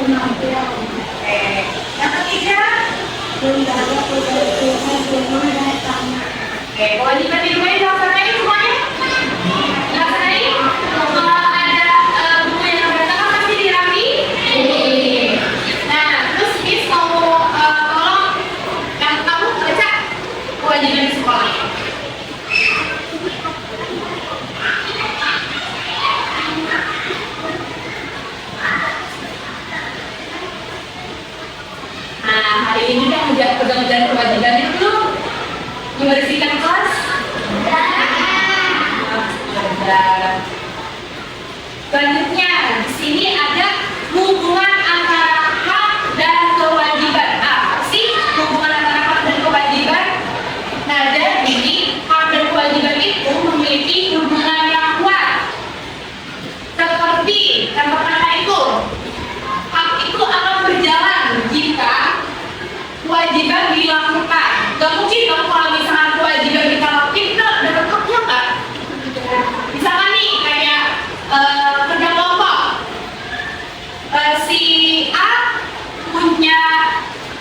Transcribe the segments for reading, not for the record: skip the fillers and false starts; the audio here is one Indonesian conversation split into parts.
Oke. Yang ketiga, oke, kewajiban di rumah dilaksanain semuanya? Dilaksanain? Kalau ada buku yang berantakan pasti dirapi? Nah, terus Miss mau tolong yang kamu baca kewajiban di sekolah. Nah, hari ini udah pegang-pegang kewajibannya dulu. Membersihkan kelas. Selanjutnya, di sini ada hubungan antara hak dan kewajiban. Apa sih hubungan antara hak dan kewajiban? Nah, jadi hak dan kewajiban itu memiliki hubungan yang kuat. Seperti yang pertama itu, hak itu akan berjalan jika kewajiban dilakukan. Gak mungkin dong kalau misalnya kewajiban kita lakukan, kita dapat haknya nggak? Misalkan nih kayak kerja kelompok, si A punya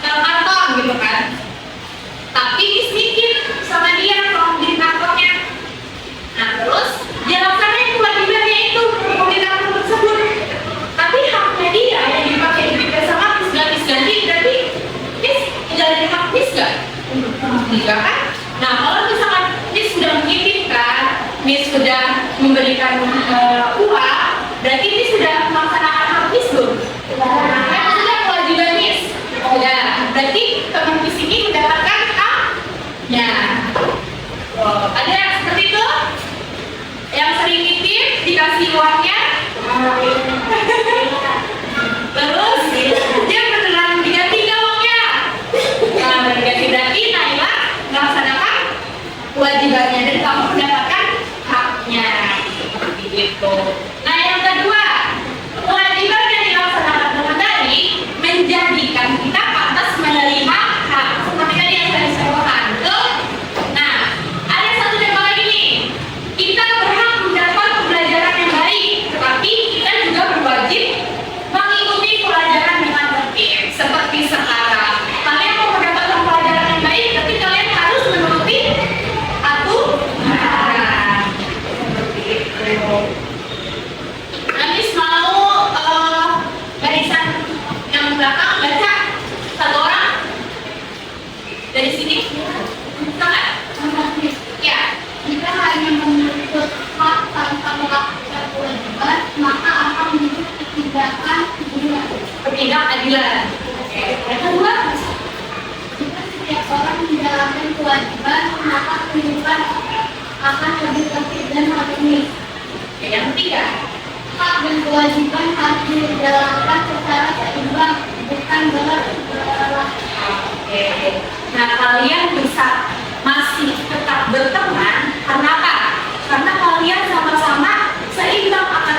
kantor gitu kan, tapi sedikit sama dia kalau di kantornya. Nah terus dia laksanain kewajibannya itu di kantor tersebut, tapi haknya dia yang dipakai di sama ganti berarti jadi hak Miss nggak? Enggak kan? Nah kalau misalkan Miss sudah mengirimkan, Miss sudah memberikan uang, berarti Miss sudah melaksanakan hak Miss belum? Kan sudah kewajiban Miss. Ya, berarti teman Miss ini mendapatkan haknya. Ada yang seperti itu? Yang sering nitip dikasih uangnya? Terus dia beneran diganti nggak uangnya? Nah, berarti Naila melaksanakan kewajibannya dan kamu mendapatkan haknya. Begitu. Nah, yang kedua, kewajiban yang dilaksanakan dengan baik menjadikan kita pantas menerima hak. Seperti tadi yang saya sebutkan. Nah, ada satu tema lagi nih. Kita berhak mendapat pembelajaran yang baik, tetapi kita juga berwajib mengikuti pelajaran dengan tertib. Seperti sekarang, kalian mau mendapatkan pelajaran yang baik, tapi kalian harus menuruti aturan. Seperti itu. Nanti mau barisan yang belakang baca satu orang dari sini. Sangat. Ya. Jika hanya menuntut hak tanpa melakukan kewajiban, maka akan menjadi ketidakadilan. Yang kedua, jika setiap orang menjalankan kewajiban, maka kehidupan akan lebih tertib dan harmonis. yang ketiga, Hak dan kewajiban harus dijalankan secara seimbang, bukan berlawanan. oke. Nah, kalian bisa masih tetap berteman karena apa? Karena kalian sama-sama seimbang akan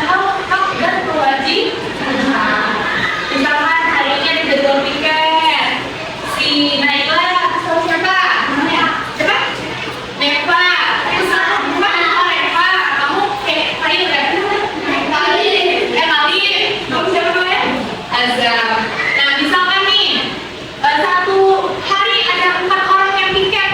hak dan kewajiban. Misalkan hari ini ada jadwal piket, si Naila atau siapa? Namanya siapa? Neva. Terus Neva, kamu Ayu kan? Malin. Kamu siapa namanya? Azam. Nah, misalkan nih satu hari ada 4 orang yang piket.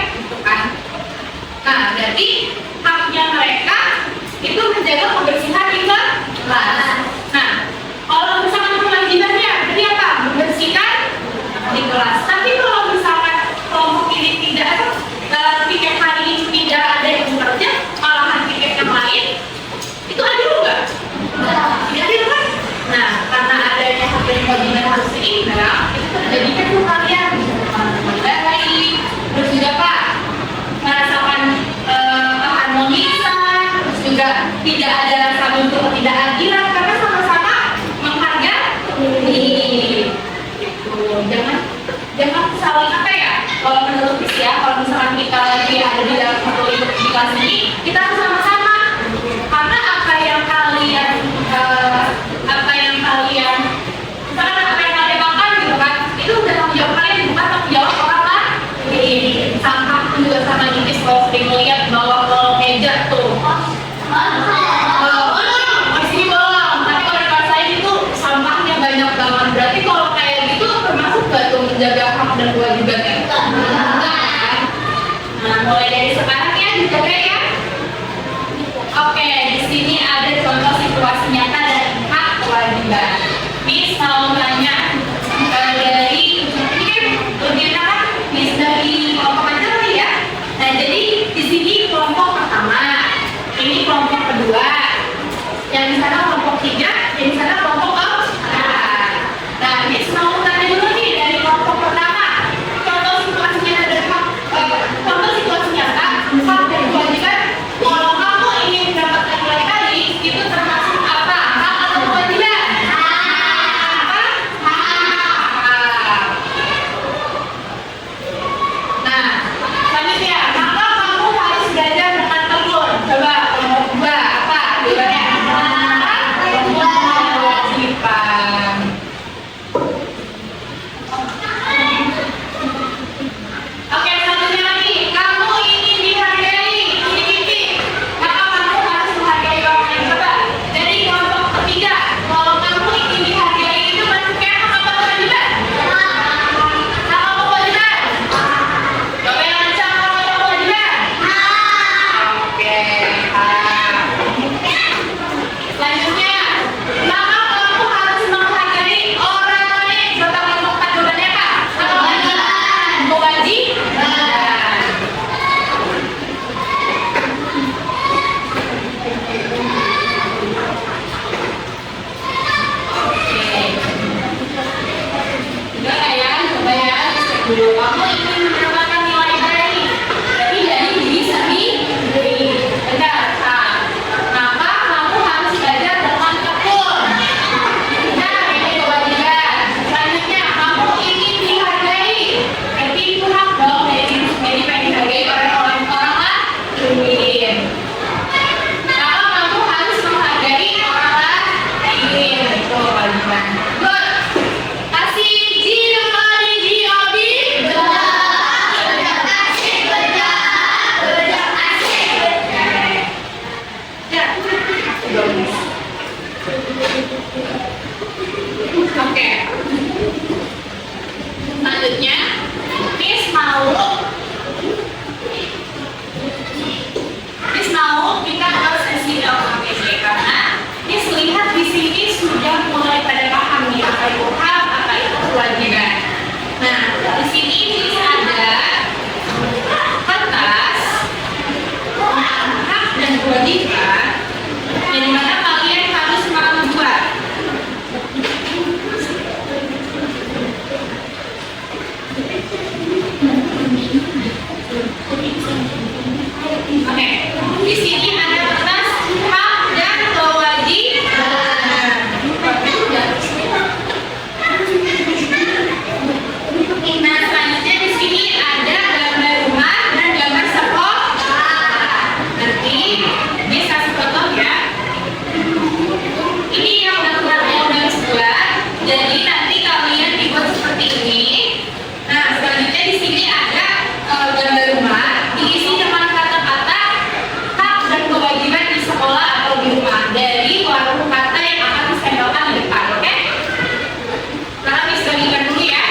dijaga ya. Oke, di sini ada contoh situasi nyata dan hak kewajiban. Miss mau tanya dari ini bagian apa? Miss dari kelompok aja kali ya. Nah, jadi di sini kelompok pertama, ini kelompok kedua, yang di sana kelompok tiga, yang di sana kelompok keempat. Nah, Miss mau tanya dulu nih dari kelompok pertama, contoh situasinya ada contoh situasi nyata, hak dan kewajiban. Kalau kamu ingin mendapatkan nilai kali, itu termasuk apa? Hak atau kewajiban? Apa? Hak. Nah, selanjutnya, maka kamu harus belajar dengan tekun. Coba kelompok dua apa? Jawabannya apa? Kewajiban. Oke, selanjutnya lagi. Kamu ingin dihargai, ini titik. Maka kamu harus menghargai orang lain. Coba dari kelompok ketiga, kalau kamu ingin dihargai itu masuknya hak apa kewajiban? Hak apa kewajiban? Coba yang kencang, hak apa kewajiban? Oke, hak. Selanjutnya, maka kamu harus menghargai orang lain. Coba kelompok empat jawabannya apa? Kewajiban. Enggak ya, coba ya, cek dulu. Kamu ingin mendapatkan nilai baik, tapi dari diri sendiri. Benar, Kak. Maka kamu harus belajar dengan tekun. Nah, ini kewajiban. Selanjutnya, kamu ingin dihargai, tapi itu hak dong. Jadi pengen dihargai oleh orang-orang lain. Maka kamu harus menghargai orang lain. Itu kewajiban. Good. Kasih Ji Ji Obi. Benar. Kasih benar. Benar kasih benar. Ya. Oke. Selanjutnya, Miss mau kita ke sesi LKPD karena Miss lihat di sini sudah mulai pada paham nih apa itu hak, apa itu kewajiban. Nah, di sini Miss ada kertas hak dan kewajiban yang mana kalian harus membuat. Oke, di sini ada kertas hak dan kewajiban. Nah, selanjutnya di sini ada gambar rumah dan gambar sekolah. Nanti bisa foto ya. Ini yang udah buat. Jadi nanti kalian dibuat seperti ini. Nah, selanjutnya di sini ada gambar rumah diisi dengan kata-kata hak dan kewajiban di sekolah atau di rumah dari warung kata yang akan disempelkan di depan, oke? Nah, Miss bagikan dulu ya.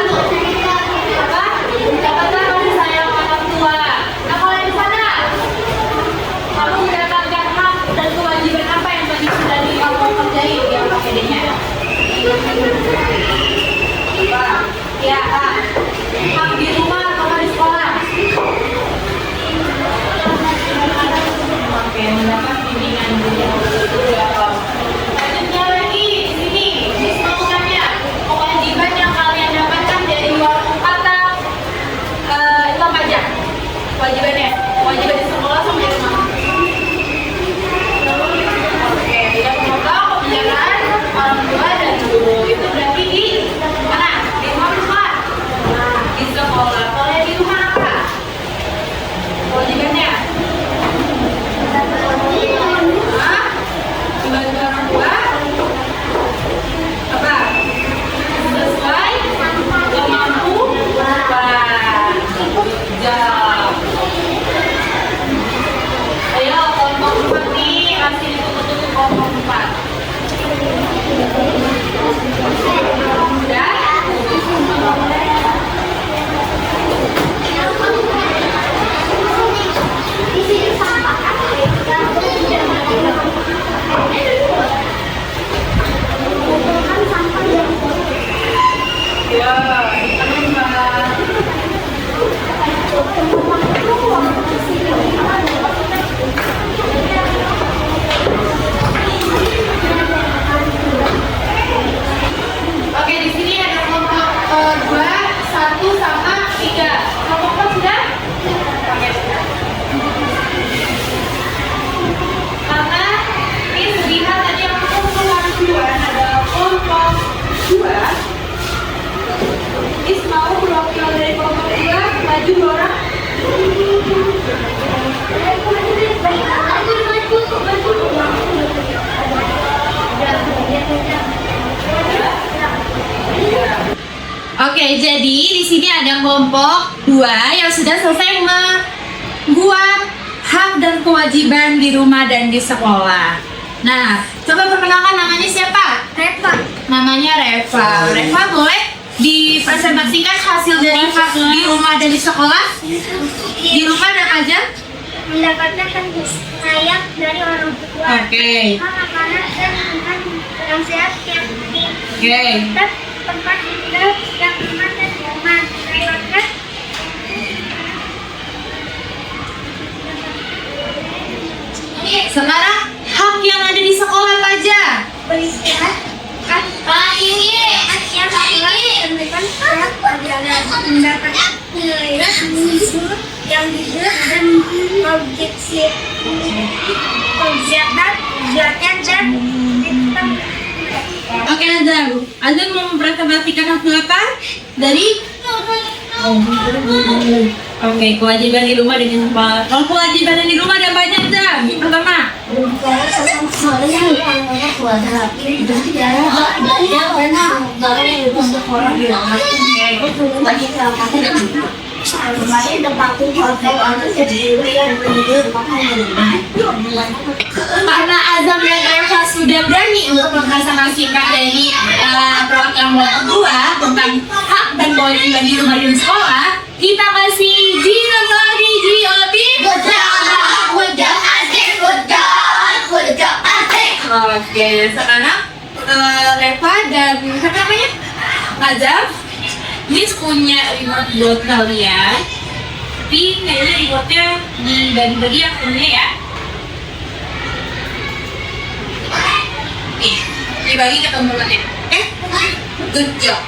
tuh? Apa? Mendapatkan kasih sayang orang tua. Nah, kalau yang di sana, kamu mendapatkan hak dan kewajiban apa yang tadi sudah kamu kerjain yang pakai D-nya? Apa? Ya, hak di rumah atau di sekolah? Oke, mendapat bimbingan beliau. Selanjutnya lagi di sini, disebutkannya kewajiban yang kalian dapatkan dari warung kata itu apa aja? Kewajibannya, kewajiban di sekolah sama di rumah. Oke, tidak memotong pembicaraan orang tua dan guru. Itu berarti di mana? Di rumah atau sekolah? Di sekolah. Kalau yang di rumah apa? Kewajibannya? Hah? Dibantu orang tua? Apa? Sesuai kemampuan. Jam. Ayo kelompok 4 nih, kasih tutup kelompok 4. Udah? Di sini sama kan? Bukan sampah yang Ya, tambah. Oke, di sini ada kelompok 2, 1 sama 3. Kelompok 4 sudah? Oke, sudah. Karena ini lihat tadi yang kumpulan duluan ada kelompok 2. Is mau mewakili dari kelompok 2 maju orang. Oke, jadi di sini ada kelompok 2 yang sudah selesai membuat hak dan kewajiban di rumah dan di sekolah. Nah, coba perkenalkan namanya siapa? Reva. Namanya Reva. Reva boleh dipresentasikan hasil dari hak di rumah dan di sekolah? Di rumah dan aja? Mendapatkan kasih sayang dari orang tua. Oke. Makanan dan minuman yang sehat yang penting. Oke. Tetap tempat tinggal yang aman dan nyaman. Mendapatkan Sekarang hak yang ada di sekolah apa aja? beristirahat. Ini yang memberikan sehat pelajaran. Mendapatkan nilai yang jujur dan objektif. Kegiatan dan sistem. Oke, Azam mau mempresentasikan hasil apa? Dari Oke, kewajiban di rumah dan di sekolah. Kalau kewajiban di rumah ada banyak, Zam. Pertama, karena Azam dan Reva sudah berani untuk mempresentasikan dari program kedua tentang hak dan kewajiban di rumah dan sekolah, kita kasih G.O.D. Oke, sekarang Reva dan siapa namanya? Azam, ini punya remote buat kalian. Tapi kayaknya remote-nya dibagi-bagi yang punya ya. Nih, dibagi ke teman-temannya. Good job.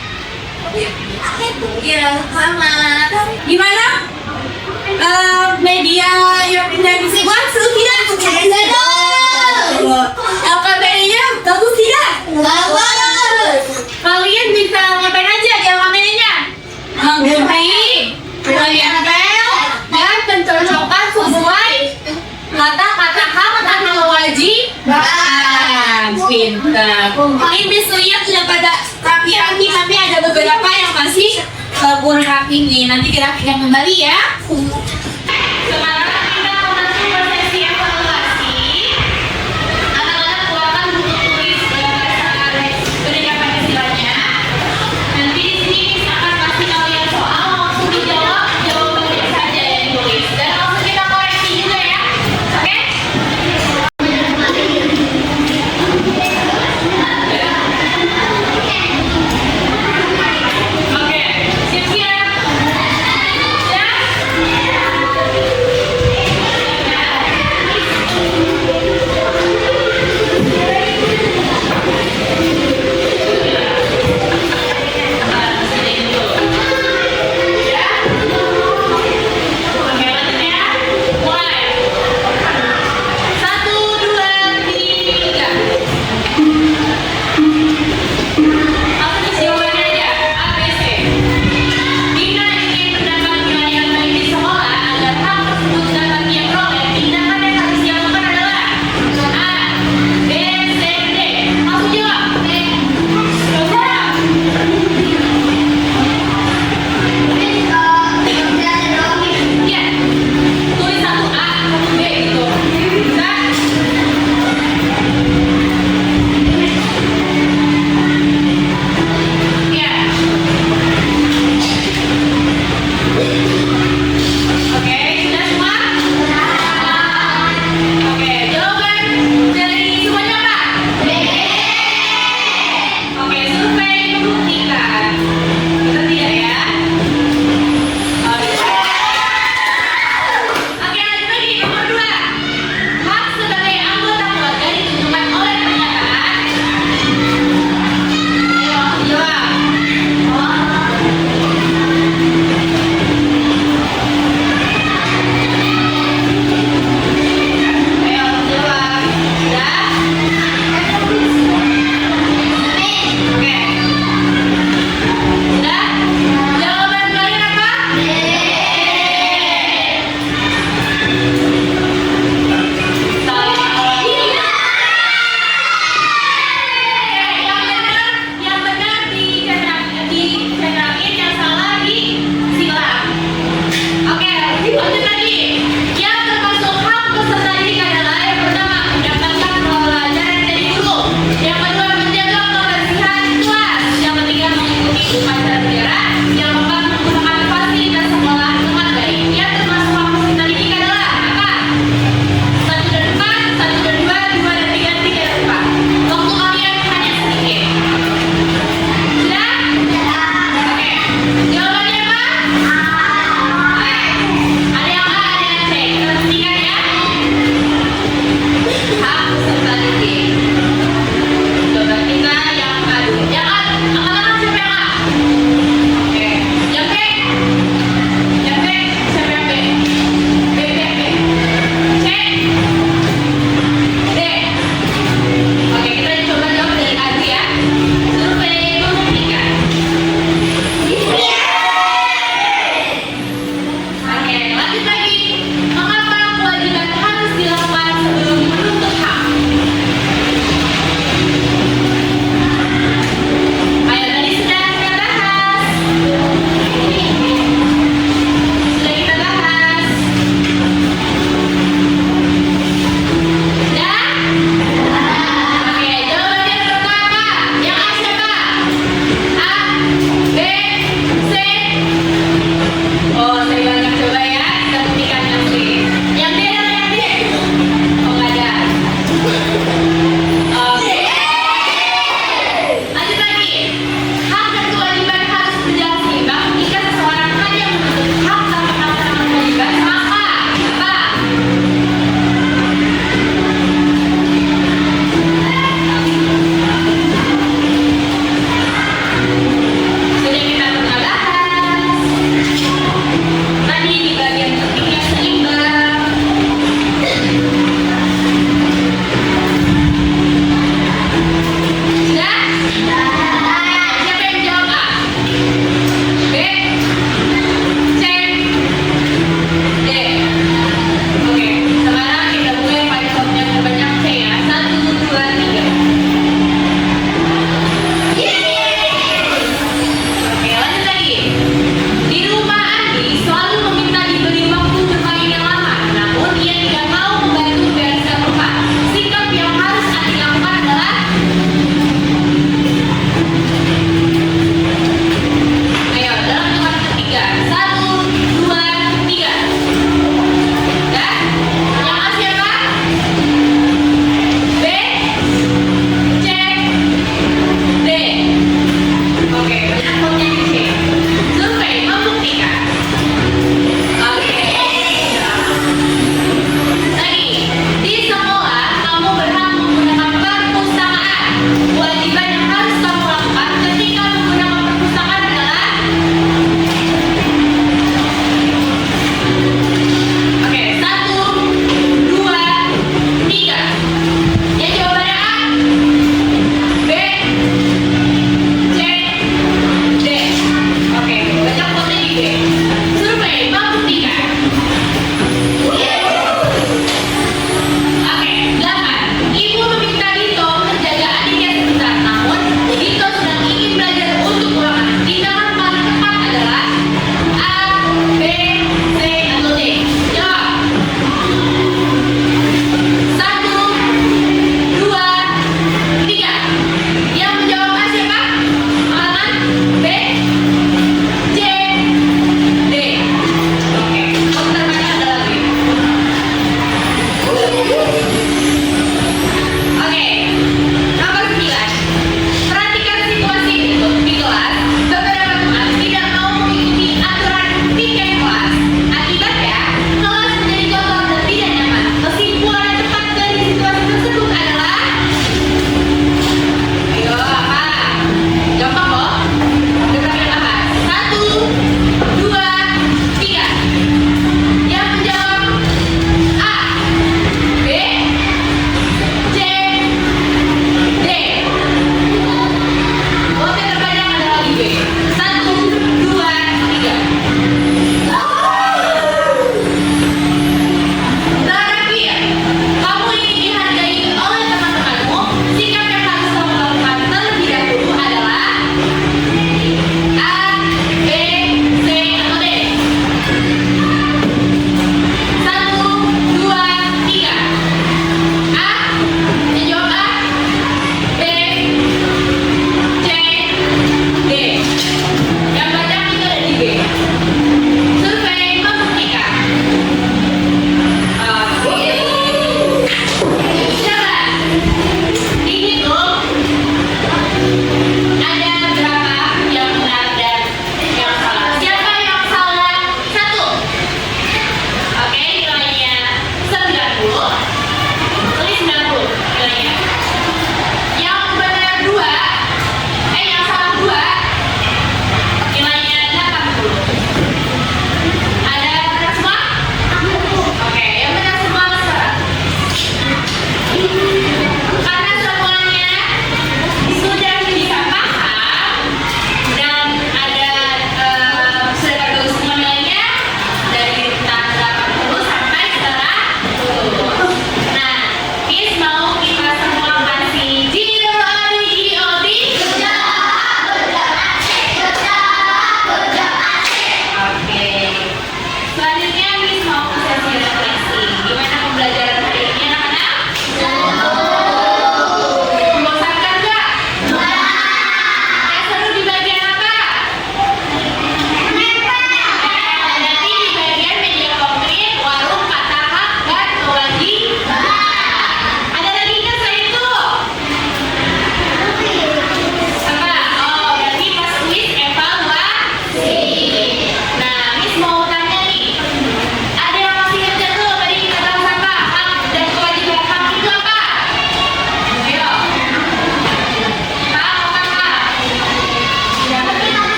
Ya, sama. Gimana? Media yang bisa buat tidak? LKPI-nya bagus tidak? Kalian bisa ngapain aja di LKPI-nya? Menggunakan menempel dan pencocokan sesuai kata-kata hak dan kewajiban. Pintar. Ini biasanya sudah pada rapi-rapi, tapi ada beberapa yang masih kurang rapi nih. Nanti kita rapikan kembali ya. Sekarang kita masuk ke sesi evaluasi. Anak-anak keluarkan buku tulis bahasa Indonesia Pancasilanya. Nanti di sini kita akan negara yang